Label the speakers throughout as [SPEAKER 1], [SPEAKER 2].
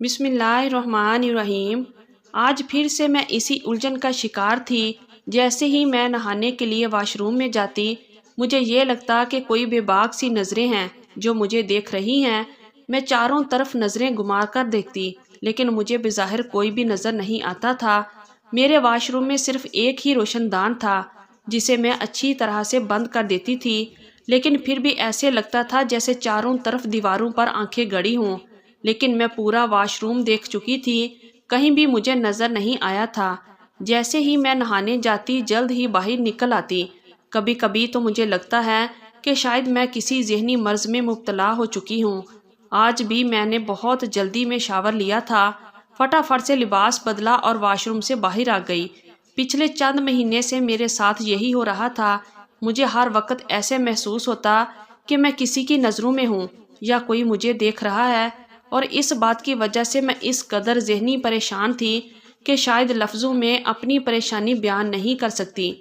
[SPEAKER 1] بسم اللہ الرحمن الرحیم۔ آج پھر سے میں اسی الجھن کا شکار تھی۔ جیسے ہی میں نہانے کے لیے واش روم میں جاتی، مجھے یہ لگتا کہ کوئی بے باک سی نظریں ہیں جو مجھے دیکھ رہی ہیں۔ میں چاروں طرف نظریں گھما کر دیکھتی، لیکن مجھے بظاہر کوئی بھی نظر نہیں آتا تھا۔ میرے واش روم میں صرف ایک ہی روشن دان تھا، جسے میں اچھی طرح سے بند کر دیتی تھی، لیکن پھر بھی ایسے لگتا تھا جیسے چاروں طرف دیواروں پر آنکھیں گڑی ہوں۔ لیکن میں پورا واش روم دیکھ چکی تھی، کہیں بھی مجھے نظر نہیں آیا تھا۔ جیسے ہی میں نہانے جاتی جلد ہی باہر نکل آتی۔ کبھی کبھی تو مجھے لگتا ہے کہ شاید میں کسی ذہنی مرض میں مبتلا ہو چکی ہوں۔ آج بھی میں نے بہت جلدی میں شاور لیا تھا، فٹافٹ سے لباس بدلا اور واش روم سے باہر آ گئی۔ پچھلے چند مہینے سے میرے ساتھ یہی ہو رہا تھا۔ مجھے ہر وقت ایسے محسوس ہوتا کہ میں کسی کی نظروں میں ہوں یا کوئی مجھے دیکھ رہا ہے، اور اس بات کی وجہ سے میں اس قدر ذہنی پریشان تھی کہ شاید لفظوں میں اپنی پریشانی بیان نہیں کر سکتی۔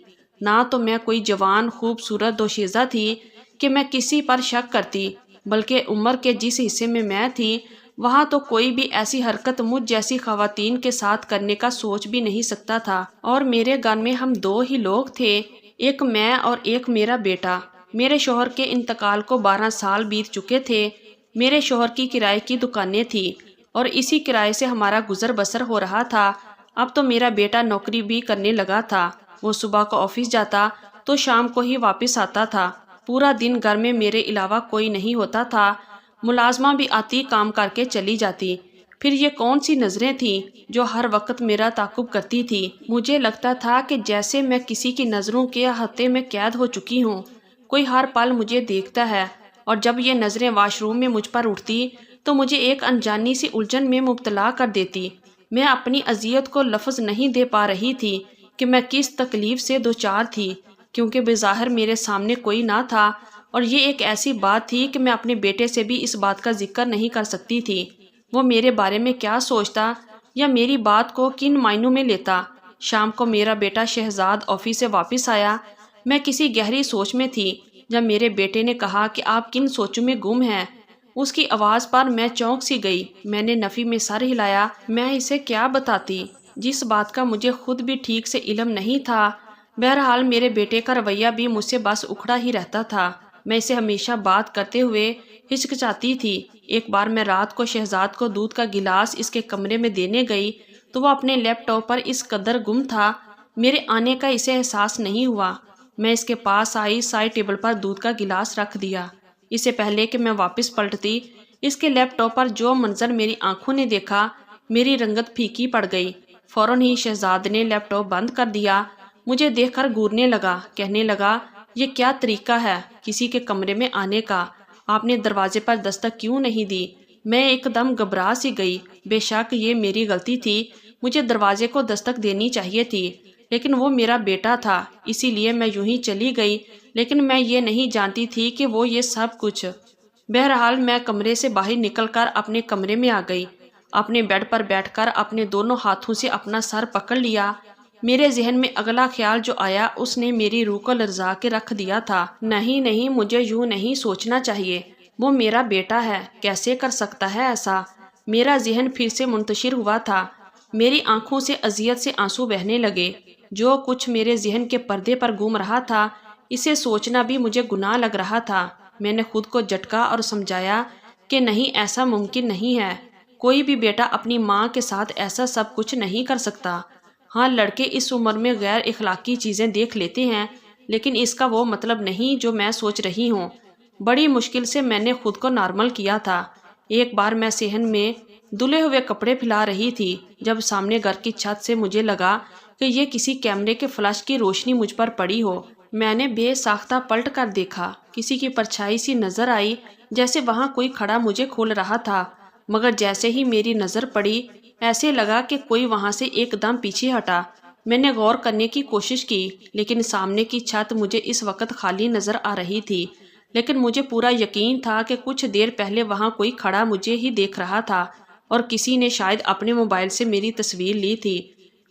[SPEAKER 1] نہ تو میں کوئی جوان خوبصورت دوشیزہ تھی کہ میں کسی پر شک کرتی، بلکہ عمر کے جس حصے میں تھی وہاں تو کوئی بھی ایسی حرکت مجھ جیسی خواتین کے ساتھ کرنے کا سوچ بھی نہیں سکتا تھا۔ اور میرے گھر میں ہم دو ہی لوگ تھے، ایک میں اور ایک میرا بیٹا۔ میرے شوہر کے انتقال کو 12 سال بیت چکے تھے۔ میرے شوہر کی کرائے کی دکانیں تھیں اور اسی کرائے سے ہمارا گزر بسر ہو رہا تھا۔ اب تو میرا بیٹا نوکری بھی کرنے لگا تھا۔ وہ صبح کو آفس جاتا تو شام کو ہی واپس آتا تھا۔ پورا دن گھر میں میرے علاوہ کوئی نہیں ہوتا تھا۔ ملازمہ بھی آتی، کام کر کے چلی جاتی۔ پھر یہ کون سی نظریں تھیں جو ہر وقت میرا تعاقب کرتی تھی؟ مجھے لگتا تھا کہ جیسے میں کسی کی نظروں کے احاطے میں قید ہو چکی ہوں۔ کوئی ہر پل مجھے دیکھتا ہے، اور جب یہ نظریں واش روم میں مجھ پر اٹھتی تو مجھے ایک انجانی سی الجھن میں مبتلا کر دیتی۔ میں اپنی اذیت کو لفظ نہیں دے پا رہی تھی کہ میں کس تکلیف سے دوچار تھی، کیونکہ بظاہر میرے سامنے کوئی نہ تھا، اور یہ ایک ایسی بات تھی کہ میں اپنے بیٹے سے بھی اس بات کا ذکر نہیں کر سکتی تھی۔ وہ میرے بارے میں کیا سوچتا یا میری بات کو کن معنوں میں لیتا؟ شام کو میرا بیٹا شہزاد آفس سے واپس آیا۔ میں کسی گہری سوچ میں تھی جب میرے بیٹے نے کہا کہ آپ کن سوچوں میں گم ہیں۔ اس کی آواز پر میں چونک سی گئی۔ میں نے نفی میں سر ہلایا۔ میں اسے کیا بتاتی جس بات کا مجھے خود بھی ٹھیک سے علم نہیں تھا؟ بہرحال میرے بیٹے کا رویہ بھی مجھ سے بس اکھڑا ہی رہتا تھا۔ میں اسے ہمیشہ بات کرتے ہوئے ہچکچاتی تھی۔ ایک بار میں رات کو شہزاد کو دودھ کا گلاس اس کے کمرے میں دینے گئی تو وہ اپنے لیپ ٹاپ پر اس قدر گم تھا، میرے آنے کا اسے احساس نہیں ہوا۔ میں اس کے پاس آئی، سائڈ ٹیبل پر دودھ کا گلاس رکھ دیا۔ اس سے پہلے کہ میں واپس پلٹتی، اس کے لیپ ٹاپ پر جو منظر میری آنکھوں نے دیکھا، میری رنگت پھیکی پڑ گئی۔ فوراً ہی شہزاد نے لیپ ٹاپ بند کر دیا، مجھے دیکھ کر گھورنے لگا، کہنے لگا، یہ کیا طریقہ ہے کسی کے کمرے میں آنے کا؟ آپ نے دروازے پر دستک کیوں نہیں دی؟ میں ایک دم گھبرا سی گئی۔ بے شک یہ میری غلطی تھی، مجھے دروازے کو دستک دینی چاہیے تھی، لیکن وہ میرا بیٹا تھا، اسی لیے میں یوں ہی چلی گئی، لیکن میں یہ نہیں جانتی تھی کہ وہ یہ سب کچھ۔ بہرحال میں کمرے سے باہر نکل کر اپنے کمرے میں آ گئی۔ اپنے بیڈ پر بیٹھ کر اپنے دونوں ہاتھوں سے اپنا سر پکڑ لیا۔ میرے ذہن میں اگلا خیال جو آیا اس نے میری روح کو لرزا کے رکھ دیا تھا۔ نہیں، مجھے یوں نہیں سوچنا چاہیے، وہ میرا بیٹا ہے، کیسے کر سکتا ہے ایسا؟ میرا ذہن پھر سے منتشر ہوا تھا۔ میری آنکھوں سے اذیت سے آنسو بہنے لگے۔ جو کچھ میرے ذہن کے پردے پر گھوم رہا تھا، اسے سوچنا بھی مجھے گناہ لگ رہا تھا۔ میں نے خود کو جھٹکا اور سمجھایا کہ نہیں، ایسا ممکن نہیں ہے، کوئی بھی بیٹا اپنی ماں کے ساتھ ایسا سب کچھ نہیں کر سکتا۔ ہاں، لڑکے اس عمر میں غیر اخلاقی چیزیں دیکھ لیتے ہیں، لیکن اس کا وہ مطلب نہیں جو میں سوچ رہی ہوں۔ بڑی مشکل سے میں نے خود کو نارمل کیا تھا۔ ایک بار میں صحن میں دھلے ہوئے کپڑے پھیلا رہی تھی جب سامنے گھر کی چھت سے مجھے لگا کہ یہ کسی کیمرے کے فلش کی روشنی مجھ پر پڑی ہو۔ میں نے بے ساختہ پلٹ کر دیکھا، کسی کی پرچھائی سی نظر آئی، جیسے وہاں کوئی کھڑا مجھے کھول رہا تھا، مگر جیسے ہی میری نظر پڑی ایسے لگا کہ کوئی وہاں سے ایک دم پیچھے ہٹا۔ میں نے غور کرنے کی کوشش کی، لیکن سامنے کی چھت مجھے اس وقت خالی نظر آ رہی تھی، لیکن مجھے پورا یقین تھا کہ کچھ دیر پہلے وہاں کوئی کھڑا مجھے ہی دیکھ رہا تھا، اور کسی نے شاید اپنے موبائل سے میری تصویر لی تھی۔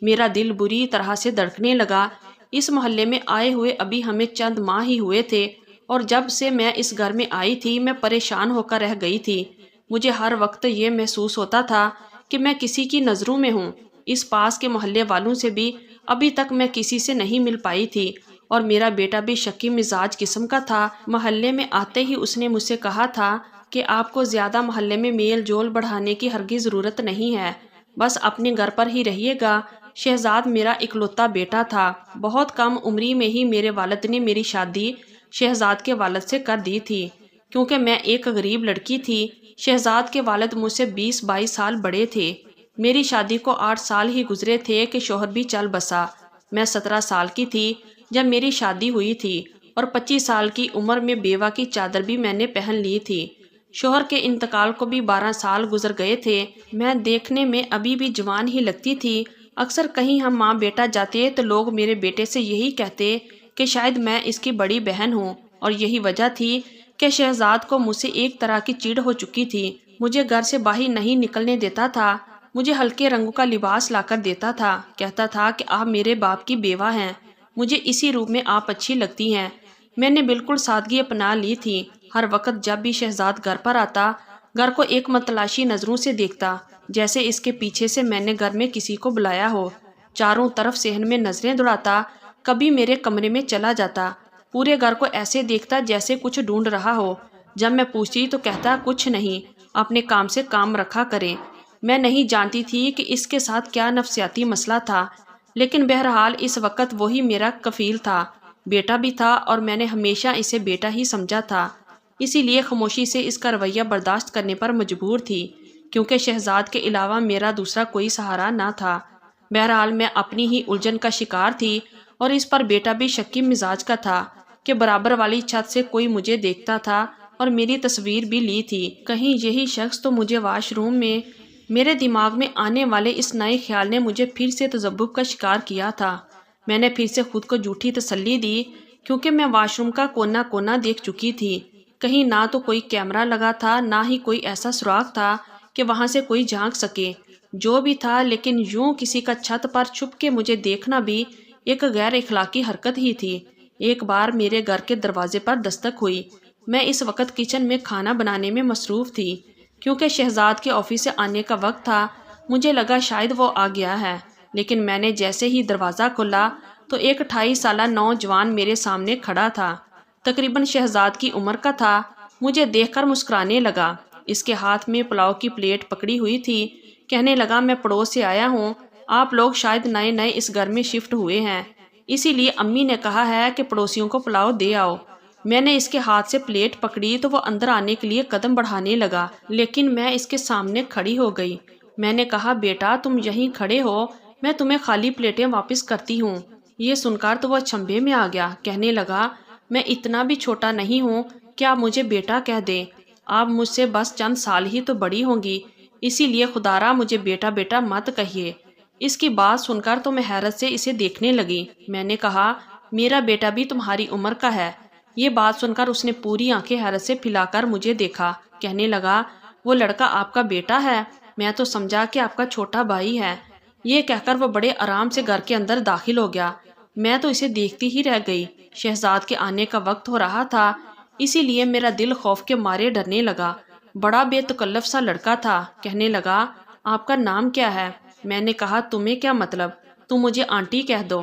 [SPEAKER 1] میرا دل بری طرح سے دھڑکنے لگا۔ اس محلے میں آئے ہوئے ابھی ہمیں چند ماہ ہی ہوئے تھے، اور جب سے میں اس گھر میں آئی تھی میں پریشان ہو کر رہ گئی تھی۔ مجھے ہر وقت یہ محسوس ہوتا تھا کہ میں کسی کی نظروں میں ہوں۔ اس پاس کے محلے والوں سے بھی ابھی تک میں کسی سے نہیں مل پائی تھی، اور میرا بیٹا بھی شکی مزاج قسم کا تھا۔ محلے میں آتے ہی اس نے مجھ سے کہا تھا کہ آپ کو زیادہ محلے میں میل جول بڑھانے کی ہرگز ضرورت نہیں ہے، بس اپنے گھر پر ہی رہیے گا۔ شہزاد میرا اکلوتا بیٹا تھا۔ بہت کم عمری میں ہی میرے والد نے میری شادی شہزاد کے والد سے کر دی تھی، کیونکہ میں ایک غریب لڑکی تھی۔ شہزاد کے والد مجھ سے 20-22 سال بڑے تھے۔ میری شادی کو 8 سال ہی گزرے تھے کہ شوہر بھی چل بسا۔ میں 17 سال کی تھی جب میری شادی ہوئی تھی، اور 25 سال کی عمر میں بیوہ کی چادر بھی میں نے پہن لی تھی۔ شوہر کے انتقال کو بھی 12 سال گزر گئے تھے۔ میں دیکھنے میں ابھی بھی جوان ہی لگتی تھی۔ اکثر کہیں ہم ماں بیٹا جاتے تو لوگ میرے بیٹے سے یہی کہتے کہ شاید میں اس کی بڑی بہن ہوں، اور یہی وجہ تھی کہ شہزاد کو مجھ سے ایک طرح کی چڑ ہو چکی تھی۔ مجھے گھر سے باہر نہیں نکلنے دیتا تھا، مجھے ہلکے رنگوں کا لباس لا کر دیتا تھا، کہتا تھا کہ آپ میرے باپ کی بیوہ ہیں، مجھے اسی روپ میں آپ اچھی لگتی ہیں۔ میں نے بالکل سادگی اپنا لی تھی۔ ہر وقت جب بھی شہزاد گھر پر آتا، گھر کو ایک متلاشی نظروں سے دیکھتا، جیسے اس کے پیچھے سے میں نے گھر میں کسی کو بلایا ہو۔ چاروں طرف صحن میں نظریں دوڑاتا، کبھی میرے کمرے میں چلا جاتا، پورے گھر کو ایسے دیکھتا جیسے کچھ ڈھونڈ رہا ہو۔ جب میں پوچھتی تو کہتا کچھ نہیں، اپنے کام سے کام رکھا کریں۔ میں نہیں جانتی تھی کہ اس کے ساتھ کیا نفسیاتی مسئلہ تھا، لیکن بہرحال اس وقت وہی میرا کفیل تھا، بیٹا بھی تھا، اور میں نے ہمیشہ اسے بیٹا ہی سمجھا تھا۔ اسی لیے خاموشی سے اس کا رویہ برداشت کرنے پر مجبور تھی، کیونکہ شہزاد کے علاوہ میرا دوسرا کوئی سہارا نہ تھا۔ بہرحال میں اپنی ہی الجھن کا شکار تھی، اور اس پر بیٹا بھی شکی مزاج کا تھا کہ برابر والی چھت سے کوئی مجھے دیکھتا تھا اور میری تصویر بھی لی تھی۔ کہیں یہی شخص تو مجھے واش روم میں میرے دماغ میں آنے والے اس نئے خیال نے مجھے پھر سے تذبذب کا شکار کیا تھا۔ میں نے پھر سے خود کو جھوٹی تسلی دی، کیونکہ میں واش روم کا کونا کونا دیکھ چکی تھی۔ کہیں نہ تو کوئی کیمرہ لگا تھا، نہ ہی کوئی ایسا سوراخ تھا کہ وہاں سے کوئی جھانک سکے۔ جو بھی تھا، لیکن یوں کسی کا چھت پر چھپ کے مجھے دیکھنا بھی ایک غیر اخلاقی حرکت ہی تھی۔ ایک بار میرے گھر کے دروازے پر دستک ہوئی۔ میں اس وقت کچن میں کھانا بنانے میں مصروف تھی، کیونکہ شہزاد کے آفس سے آنے کا وقت تھا۔ مجھے لگا شاید وہ آ گیا ہے، لیکن میں نے جیسے ہی دروازہ کھولا تو ایک 28 سالہ نوجوان میرے سامنے کھڑا تھا، تقریباً شہزاد کی عمر کا تھا۔ مجھے دیکھ کر مسکرانے لگا، اس کے ہاتھ میں پلاؤ کی پلیٹ پکڑی ہوئی تھی۔ کہنے لگا، میں پڑوس سے آیا ہوں، آپ لوگ شاید نئے نئے اس گھر میں شفٹ ہوئے ہیں، اسی لیے امی نے کہا ہے کہ پڑوسیوں کو پلاؤ دے آؤ۔ میں نے اس کے ہاتھ سے پلیٹ پکڑی تو وہ اندر آنے کے لیے قدم بڑھانے لگا، لیکن میں اس کے سامنے کھڑی ہو گئی۔ میں نے کہا، بیٹا تم یہیں کھڑے ہو، میں تمہیں خالی پلیٹیں واپس کرتی ہوں۔ یہ سن کر تو وہ چھمبے میں آ گیا، کہنے لگا، میں اتنا بھی چھوٹا نہیں ہوں کہ آپ مجھے بیٹا کہہ دیں، آپ مجھ سے بس چند سال ہی تو بڑی ہوں گی، اسی لیے خدا را مجھے بیٹا بیٹا مت کہیے۔ اس کی بات سن کر تو میں حیرت سے اسے دیکھنے لگی۔ میں نے کہا، میرا بیٹا بھی تمہاری عمر کا ہے۔ یہ بات سن کر اس نے پوری آنکھیں حیرت سے پھیلا کر مجھے دیکھا، کہنے لگا، وہ لڑکا آپ کا بیٹا ہے؟ میں تو سمجھا کہ آپ کا چھوٹا بھائی ہے۔ یہ کہہ کر وہ بڑے آرام سے گھر کے اندر داخل ہو گیا۔ میں تو اسے دیکھتی ہی رہ گئی۔ شہزاد کے آنے کا وقت ہو رہا تھا، اسی لیے میرا دل خوف کے مارے ڈرنے لگا۔ بڑا بے تکلف سا لڑکا تھا، کہنے لگا، آپ کا نام کیا ہے؟ میں نے کہا، تمہیں کیا مطلب، تم مجھے آنٹی کہہ دو۔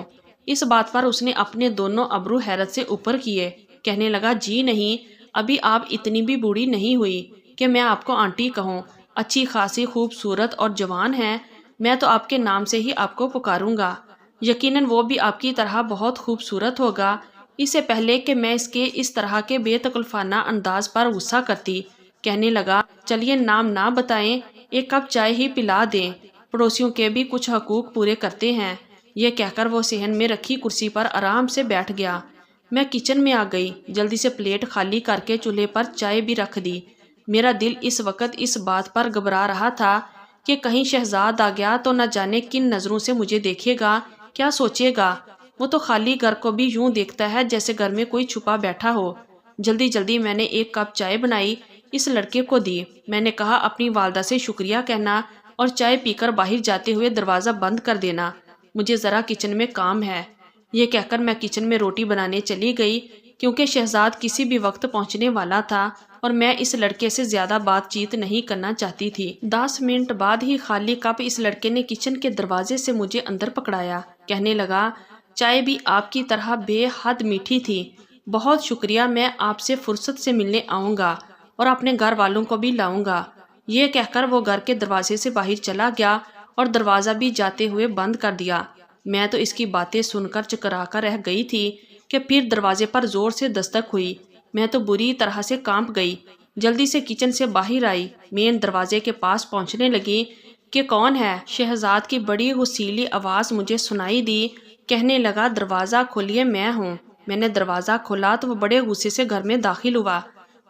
[SPEAKER 1] اس بات پر اس نے اپنے دونوں ابرو حیرت سے اوپر کیے، کہنے لگا، جی نہیں، ابھی آپ اتنی بھی بوڑھی نہیں ہوئی کہ میں آپ کو آنٹی کہوں، اچھی خاصی خوبصورت اور جوان ہیں، میں تو آپ کے نام سے ہی آپ کو پکاروں گا۔ یقیناً وہ بھی آپ کی طرح بہت خوبصورت ہوگا۔ اس سے پہلے کہ میں اس کے اس طرح کے بے تکلفانہ انداز پر غصہ کرتی، کہنے لگا، چلیے نام نہ بتائیں، ایک کپ چائے ہی پلا دیں، پڑوسیوں کے بھی کچھ حقوق پورے کرتے ہیں۔ یہ کہہ کر وہ صحن میں رکھی کرسی پر آرام سے بیٹھ گیا۔ میں کچن میں آ گئی، جلدی سے پلیٹ خالی کر کے چولہے پر چائے بھی رکھ دی۔ میرا دل اس وقت اس بات پر گھبرا رہا تھا کہ کہیں شہزاد آ گیا تو نہ جانے کن نظروں سے مجھے دیکھے گا، کیا سوچے گا۔ وہ تو خالی گھر کو بھی یوں دیکھتا ہے جیسے گھر میں کوئی چھپا بیٹھا ہو۔ جلدی جلدی میں نے ایک کپ چائے بنائی، اس لڑکے کو دی۔ میں نے کہا، اپنی والدہ سے شکریہ کہنا اور چائے پی کر باہر جاتے ہوئے دروازہ بند کر دینا، مجھے ذرا کچن میں کام ہے۔ یہ کہہ کر میں کچن میں روٹی بنانے چلی گئی، کیونکہ شہزاد کسی بھی وقت پہنچنے والا تھا اور میں اس لڑکے سے زیادہ بات چیت نہیں کرنا چاہتی تھی۔ 10 منٹ بعد ہی خالی کپ اس لڑکے نے کچن کے دروازے سے مجھے اندر پکڑایا۔ کہنے لگا، چائے بھی آپ کی طرح بے حد میٹھی تھی، بہت شکریہ، میں آپ سے فرصت سے ملنے آؤں گا اور اپنے گھر والوں کو بھی لاؤں گا۔ یہ کہہ کر وہ گھر کے دروازے سے باہر چلا گیا اور دروازہ بھی جاتے ہوئے بند کر دیا۔ میں تو اس کی باتیں سن کر چکرا کر رہ گئی تھی کہ پھر دروازے پر زور سے دستک ہوئی۔ میں تو بری طرح سے کانپ گئی، جلدی سے کچن سے باہر آئی، مین دروازے کے پاس پہنچنے لگی کہ کون ہے؟ شہزاد کی بڑی غصیلی آواز مجھے سنائی دی۔ کہنے لگا، دروازہ کھولیے، میں ہوں۔ میں نے دروازہ کھولا تو وہ بڑے غصے سے گھر میں داخل ہوا۔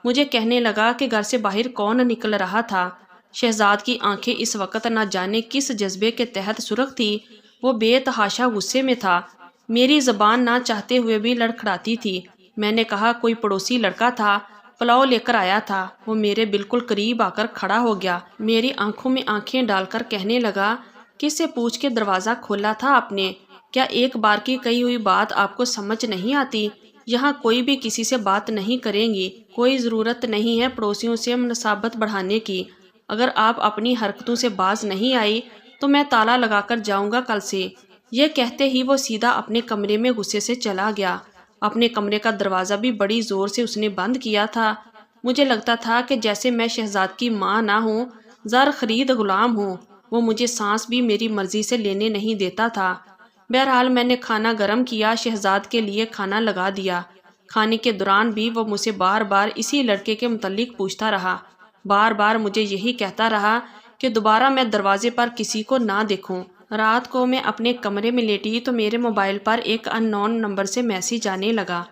[SPEAKER 1] مجھے کہنے لگا کہ گھر سے باہر کون نکل رہا تھا۔ شہزاد کی آنکھیں اس وقت نہ جانے کس جذبے کے تحت سرخ تھی، وہ بے تحاشا غصے میں تھا۔ میری زبان نہ چاہتے ہوئے بھی لڑکھڑاتی تھی۔ میں نے کہا، کوئی پڑوسی لڑکا تھا، پلاؤ لے کر آیا تھا۔ وہ میرے بالکل قریب آ کر کھڑا ہو گیا، میری آنکھوں میں آنکھیں ڈال کر کہنے لگا، کس سے پوچھ کے دروازہ کھولا تھا آپ نے؟ کیا ایک بار کی کہی ہوئی بات آپ کو سمجھ نہیں آتی؟ یہاں کوئی بھی کسی سے بات نہیں کریں گی، کوئی ضرورت نہیں ہے پڑوسیوں سے مناسبت بڑھانے کی۔ اگر آپ اپنی حرکتوں سے باز نہیں آئی تو میں تالا لگا کر جاؤں گا کل سے۔ یہ کہتے ہی وہ سیدھا اپنے کمرے میں غصے سے چلا گیا۔ اپنے کمرے کا دروازہ بھی بڑی زور سے اس نے بند کیا تھا۔ مجھے لگتا تھا کہ جیسے میں شہزاد کی ماں نہ ہوں، زر خرید غلام ہوں۔ وہ مجھے سانس بھی میری مرضی سے لینے نہیں دیتا تھا۔ بہرحال میں نے کھانا گرم کیا، شہزاد کے لیے کھانا لگا دیا۔ کھانے کے دوران بھی وہ مجھ سے بار بار اسی لڑکے کے متعلق پوچھتا رہا، بار بار مجھے یہی کہتا رہا کہ دوبارہ میں دروازے پر کسی کو نہ دیکھوں۔ رات کو میں اپنے کمرے میں لیٹی تو میرے موبائل پر ایک ان نون نمبر سے میسج آنے لگا۔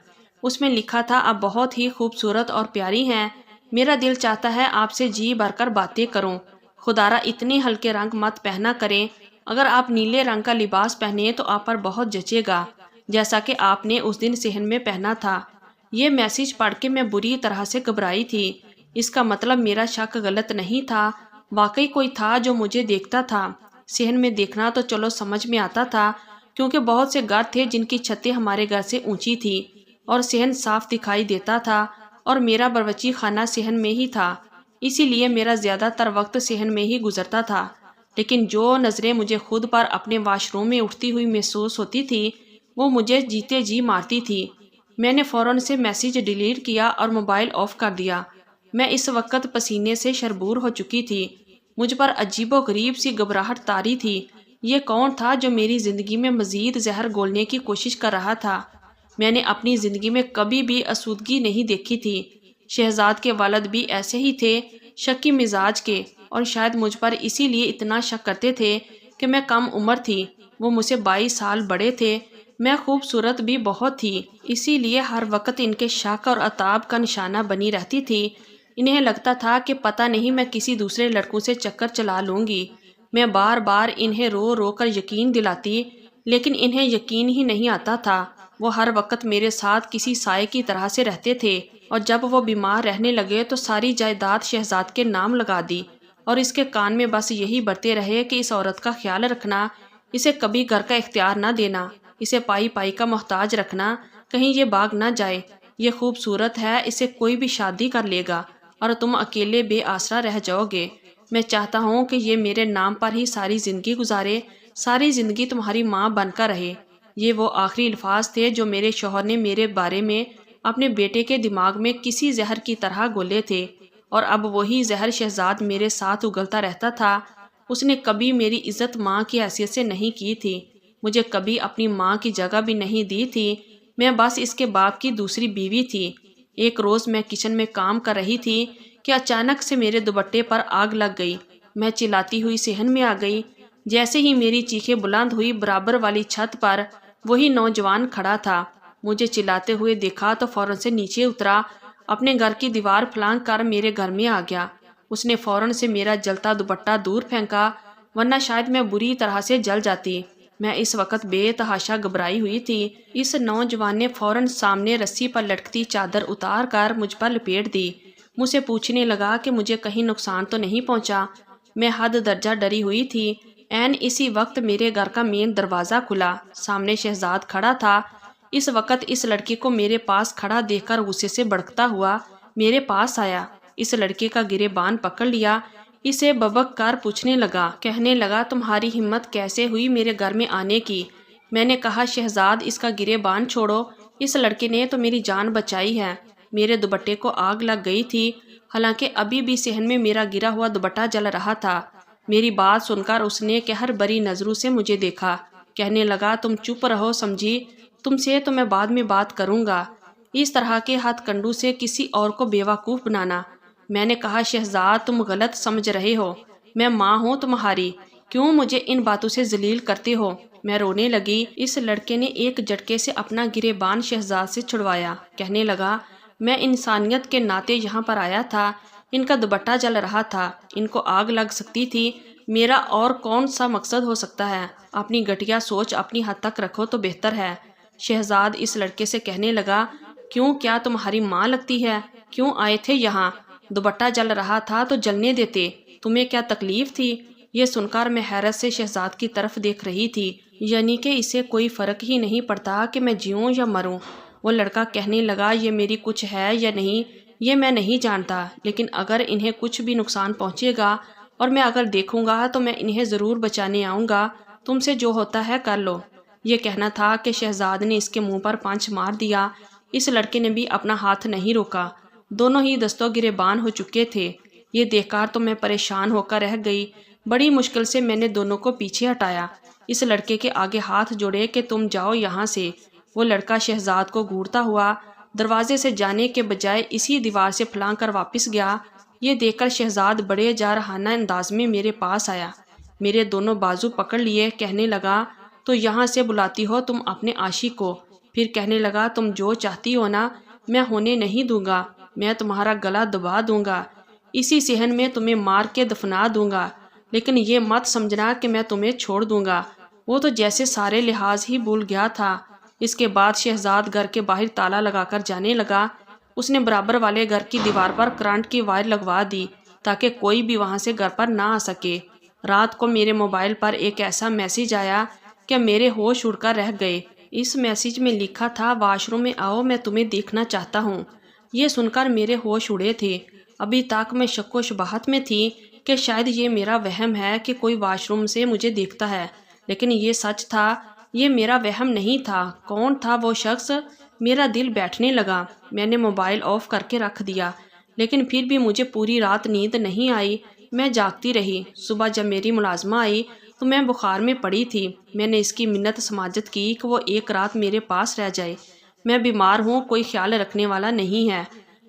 [SPEAKER 1] اس میں لکھا تھا، آپ بہت ہی خوبصورت اور پیاری ہیں، میرا دل چاہتا ہے آپ سے جی بھر کر باتیں کروں۔ خدارا اتنے ہلکے رنگ مت پہنا کریں، اگر آپ نیلے رنگ کا لباس پہنے تو آپ پر بہت جچے گا، جیسا کہ آپ نے اس دن صحن میں پہنا تھا۔ یہ میسج پڑھ کے میں بری طرح سے گھبرائی تھی۔ اس کا مطلب میرا شک غلط نہیں تھا، واقعی کوئی تھا جو مجھے دیکھتا تھا۔ صحن میں دیکھنا تو چلو سمجھ میں آتا تھا، کیونکہ بہت سے گھر تھے جن کی چھتیں ہمارے گھر سے اونچی تھی اور صحن صاف دکھائی دیتا تھا، اور میرا باورچی خانہ صحن میں ہی تھا، اسی لیے میرا زیادہ تر وقت صحن میں ہی گزرتا تھا۔ لیکن جو نظریں مجھے خود پر اپنے واش روم میں اٹھتی ہوئی محسوس ہوتی تھی، وہ مجھے جیتے جی مارتی تھی۔ میں نے فوراً سے میسج ڈیلیٹ کیا اور موبائل آف کر دیا۔ میں اس وقت پسینے سے شربور ہو چکی تھی، مجھ پر عجیب و غریب سی گھبراہٹ طاری تھی۔ یہ کون تھا جو میری زندگی میں مزید زہر گھولنے کی کوشش کر رہا تھا؟ میں نے اپنی زندگی میں کبھی بھی آسودگی نہیں دیکھی تھی۔ شہزاد کے والد بھی ایسے ہی تھے، شکی مزاج کے، اور شاید مجھ پر اسی لیے اتنا شک کرتے تھے کہ میں کم عمر تھی، وہ مجھ سے 22 سال بڑے تھے۔ میں خوبصورت بھی بہت تھی، اسی لیے ہر وقت ان کے شک اور عتاب کا نشانہ بنی رہتی تھی۔ انہیں لگتا تھا کہ پتہ نہیں میں کسی دوسرے لڑکوں سے چکر چلا لوں گی۔ میں بار بار انہیں رو رو کر یقین دلاتی، لیکن انہیں یقین ہی نہیں آتا تھا۔ وہ ہر وقت میرے ساتھ کسی سائے کی طرح سے رہتے تھے، اور جب وہ بیمار رہنے لگے تو ساری جائیداد شہزاد کے نام لگا دی، اور اس کے کان میں بس یہی برتے رہے کہ اس عورت کا خیال رکھنا، اسے کبھی گھر کا اختیار نہ دینا، اسے پائی پائی کا محتاج رکھنا، کہیں یہ بھاگ نہ جائے، یہ خوبصورت ہے، اسے کوئی بھی شادی کر لے گا اور تم اکیلے بے آسرا رہ جاؤ گے۔ میں چاہتا ہوں کہ یہ میرے نام پر ہی ساری زندگی گزارے، ساری زندگی تمہاری ماں بن کر رہے۔ یہ وہ آخری الفاظ تھے جو میرے شوہر نے میرے بارے میں اپنے بیٹے کے دماغ میں کسی زہر کی طرح گھولے تھے، اور اب وہی زہر شہزاد میرے ساتھ اگلتا رہتا تھا۔ اس نے کبھی میری عزت ماں کی حیثیت سے نہیں کی تھی، مجھے کبھی اپنی ماں کی جگہ بھی نہیں دی تھی، میں بس اس کے باپ کی دوسری بیوی تھی۔ ایک روز میں کچن میں کام کر رہی تھی کہ اچانک سے میرے دوپٹے پر آگ لگ گئی۔ میں چلاتی ہوئی صحن میں آ گئی۔ جیسے ہی میری چیخیں بلند ہوئی، برابر والی چھت پر وہی نوجوان کھڑا تھا۔ مجھے چلاتے ہوئے دیکھا تو فوراً سے نیچے اترا، اپنے گھر کی دیوار پھلانگ کر میرے گھر میں آ گیا۔ اس نے فوراً سے میرا جلتا دوپٹہ دور پھینکا، ورنہ شاید میں بری طرح سے جل جاتی۔ میں اس وقت بے تحاشا گھبرائی ہوئی تھی۔ اس نوجوان نے فوراً سامنے رسی پر لٹکتی چادر اتار کر مجھ پر لپیٹ دی۔ مجھ سے پوچھنے لگا کہ مجھے کہیں نقصان تو نہیں پہنچا۔ میں حد درجہ ڈری ہوئی تھی۔ عین اسی وقت میرے گھر کا مین دروازہ کھلا، سامنے شہزاد کھڑا تھا۔ اس وقت اس لڑکی کو میرے پاس کھڑا دیکھ کر غصے سے بھڑکتا ہوا میرے پاس آیا، اس لڑکے کا گریبان پکڑ لیا، اسے ببک کر پوچھنے لگا، کہنے لگا تمہاری ہمت کیسے ہوئی میرے گھر میں آنے کی؟ میں نے کہا شہزاد اس کا گریبان چھوڑو، اس لڑکے نے تو میری جان بچائی ہے۔ میرے دوپٹے کو آگ لگ گئی تھی، حالانکہ ابھی بھی صحن میں میرا گرا ہوا دوپٹہ جل رہا تھا۔ میری بات سن کر اس نے قہر بری نظروں سے مجھے دیکھا، کہنے لگا تم چپ رہو سمجھی، تم سے تو میں بعد میں بات کروں گا۔ اس طرح کے ہاتھ کنڈو سے کسی اور کو بیوقوف بنانا۔ میں نے کہا شہزاد تم غلط سمجھ رہے ہو، میں ماں ہوں تمہاری، کیوں مجھے ان باتوں سے ذلیل کرتے ہو؟ میں رونے لگی۔ اس لڑکے نے ایک جھٹکے سے اپنا گریبان شہزاد سے چھڑوایا، کہنے لگا میں انسانیت کے ناطے یہاں پر آیا تھا، ان کا دوپٹہ جل رہا تھا، ان کو آگ لگ سکتی تھی، میرا اور کون سا مقصد ہو سکتا ہے؟ اپنی گھٹیا سوچ اپنی حد تک رکھو تو بہتر ہے۔ شہزاد اس لڑکے سے کہنے لگا کیوں، کیا تمہاری ماں لگتی ہے؟ کیوں آئے تھے یہاں؟ دوپٹہ جل رہا تھا تو جلنے دیتے، تمہیں کیا تکلیف تھی؟ یہ سن کر میں حیرت سے شہزاد کی طرف دیکھ رہی تھی، یعنی کہ اسے کوئی فرق ہی نہیں پڑتا کہ میں جیوں یا مروں۔ وہ لڑکا کہنے لگا یہ میری کچھ ہے یا نہیں یہ میں نہیں جانتا، لیکن اگر انہیں کچھ بھی نقصان پہنچے گا اور میں اگر دیکھوں گا تو میں انہیں ضرور بچانے آؤں گا، تم سے جو ہوتا ہے کر لو۔ یہ کہنا تھا کہ شہزاد نے اس کے منہ پر پانچ مار دیا۔ اس لڑکے نے بھی اپنا ہاتھ نہیں روکا، دونوں ہی دستوں گریبان ہو چکے تھے۔ یہ دیکھ کر تو میں پریشان ہو کر رہ گئی، بڑی مشکل سے میں نے دونوں کو پیچھے ہٹایا، اس لڑکے کے آگے ہاتھ جوڑے کہ تم جاؤ یہاں سے۔ وہ لڑکا شہزاد کو گھورتا ہوا دروازے سے جانے کے بجائے اسی دیوار سے پھلانگ کر واپس گیا۔ یہ دیکھ کر شہزاد بڑے جارحانہ انداز میں میرے پاس آیا، میرے دونوں بازو پکڑ لیے، کہنے لگا تو یہاں سے بلاتی ہو تم اپنے عاشق کو؟ پھر کہنے لگا تم جو چاہتی ہو نا میں ہونے نہیں دوں گا، میں تمہارا گلا دبا دوں گا، اسی صحن میں تمہیں مار کے دفنا دوں گا، لیکن یہ مت سمجھنا کہ میں تمہیں چھوڑ دوں گا۔ وہ تو جیسے سارے لحاظ ہی بھول گیا تھا۔ اس کے بعد شہزاد گھر کے باہر تالا لگا کر جانے لگا۔ اس نے برابر والے گھر کی دیوار پر کرنٹ کی وائر لگوا دی تاکہ کوئی بھی وہاں سے گھر پر نہ آ سکے۔ رات کو میرے موبائل پر ایک ایسا میسیج آیا کہ میرے ہوش اڑ کر رہ گئے۔ اس میسیج میں لکھا تھا واش روم میں آؤ میں تمہیں دیکھنا چاہتا ہوں۔ یہ سن کر میرے ہوش اڑے تھے۔ ابھی تک میں شک و شبہات میں تھی کہ شاید یہ میرا وہم ہے کہ کوئی واش روم سے مجھے دیکھتا ہے، لیکن یہ سچ تھا، یہ میرا وہم نہیں تھا۔ کون تھا وہ شخص؟ میرا دل بیٹھنے لگا۔ میں نے موبائل آف کر کے رکھ دیا، لیکن پھر بھی مجھے پوری رات نیند نہیں آئی، میں جاگتی رہی۔ صبح جب میری ملازمہ آئی تو میں بخار میں پڑی تھی۔ میں نے اس کی منت سماجت کی کہ وہ ایک رات میرے پاس رہ جائے، میں بیمار ہوں، کوئی خیال رکھنے والا نہیں ہے۔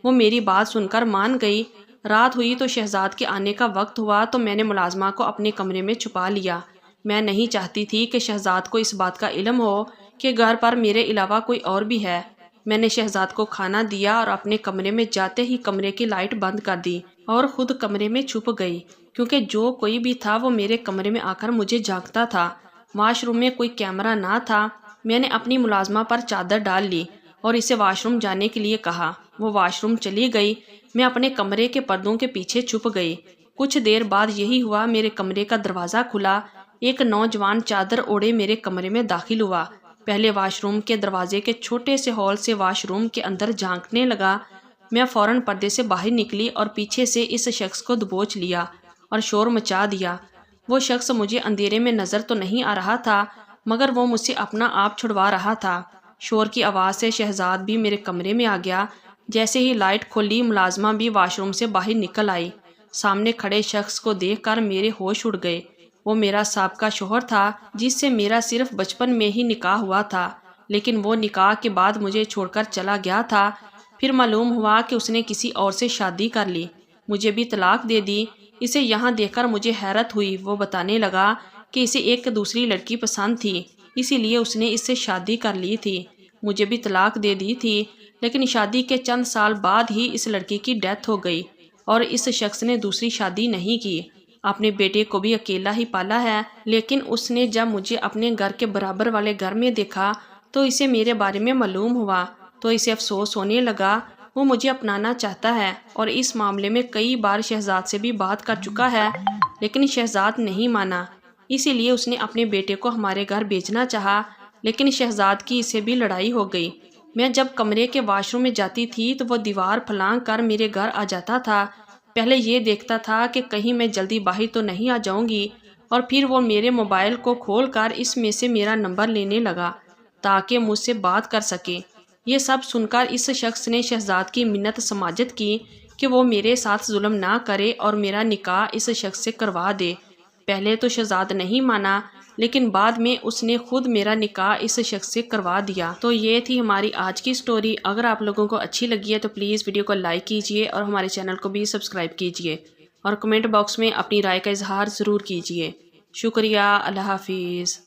[SPEAKER 1] وہ میری بات سن کر مان گئی۔ رات ہوئی تو شہزاد کے آنے کا وقت ہوا تو میں نے ملازمہ کو اپنے کمرے میں چھپا لیا۔ میں نہیں چاہتی تھی کہ شہزاد کو اس بات کا علم ہو کہ گھر پر میرے علاوہ کوئی اور بھی ہے۔ میں نے شہزاد کو کھانا دیا اور اپنے کمرے میں جاتے ہی کمرے کی لائٹ بند کر دی اور خود کمرے میں چھپ گئی، کیونکہ جو کوئی بھی تھا وہ میرے کمرے میں آ کر مجھے جھانکتا تھا۔ واش روم میں کوئی کیمرہ نہ تھا۔ میں نے اپنی ملازمہ پر چادر ڈال لی اور اسے واش روم جانے کے لیے کہا۔ وہ واش روم چلی گئی، میں اپنے کمرے کے پردوں کے پیچھے چھپ گئی۔ کچھ دیر بعد یہی ہوا، میرے کمرے کا دروازہ کھلا، ایک نوجوان چادر اوڑھے میرے کمرے میں داخل ہوا۔ پہلے واش روم کے دروازے کے چھوٹے سے ہال سے واش روم کے اندر جھانکنے لگا۔ میں فوراً پردے سے باہر نکلی اور پیچھے سے اس شخص کو دبوچ لیا اور شور مچا دیا۔ وہ شخص مجھے اندھیرے میں نظر تو نہیں آ رہا تھا، مگر وہ مجھ سے اپنا آپ چھڑوا رہا تھا۔ شور کی آواز سے شہزاد بھی میرے کمرے میں آ گیا۔ جیسے ہی لائٹ کھلی ملازمہ بھی واش روم سے باہر نکل آئی۔ سامنے کھڑے شخص کو دیکھ کر میرے ہوش اڑ گئے۔ وہ میرا سابقہ شوہر تھا، جس سے میرا صرف بچپن میں ہی نکاح ہوا تھا، لیکن وہ نکاح کے بعد مجھے چھوڑ کر چلا گیا تھا۔ پھر معلوم ہوا کہ اس نے کسی اور سے شادی کر لی، مجھے بھی طلاق دے دی۔ اسے یہاں دیکھ کر مجھے حیرت ہوئی۔ وہ بتانے لگا کہ اسے ایک دوسری لڑکی پسند تھی، اسی لیے اس نے اس سے شادی کر لی تھی، مجھے بھی طلاق دے دی تھی، لیکن شادی کے چند سال بعد ہی اس لڑکی کی ڈیتھ ہو گئی اور اس شخص نے دوسری شادی نہیں کی۔ اپنے بیٹے کو بھی اکیلا ہی پالا ہے، لیکن اس نے جب مجھے اپنے گھر کے برابر والے گھر میں دیکھا تو اسے میرے بارے میں معلوم ہوا تو اسے افسوس ہونے لگا۔ وہ مجھے اپنانا چاہتا ہے اور اس معاملے میں کئی بار شہزاد سے بھی بات کر چکا ہے، لیکن شہزاد نہیں مانا۔ اسی لیے اس نے اپنے بیٹے کو ہمارے گھر بھیجنا چاہا، لیکن شہزاد کی اسے بھی لڑائی ہو گئی۔ میں جب کمرے کے واش روم میں جاتی تھی تو وہ دیوار پھلانگ کر میرے گھر آ جاتا تھا۔ پہلے یہ دیکھتا تھا کہ کہیں میں جلدی باہر تو نہیں آ جاؤں گی، اور پھر وہ میرے موبائل کو کھول کر اس میں سے میرا نمبر لینے لگا تاکہ مجھ سے بات کر سکے۔ یہ سب سن کر اس شخص نے شہزاد کی منت سماجت کی کہ وہ میرے ساتھ ظلم نہ کرے اور میرا نکاح اس شخص سے کروا دے۔ پہلے تو شہزاد نہیں مانا، لیکن بعد میں اس نے خود میرا نکاح اس شخص سے کروا دیا۔ تو یہ تھی ہماری آج کی سٹوری۔ اگر آپ لوگوں کو اچھی لگی ہے تو پلیز ویڈیو کو لائک کیجئے اور ہمارے چینل کو بھی سبسکرائب کیجئے، اور کمنٹ باکس میں اپنی رائے کا اظہار ضرور کیجئے۔ شکریہ۔ اللہ حافظ۔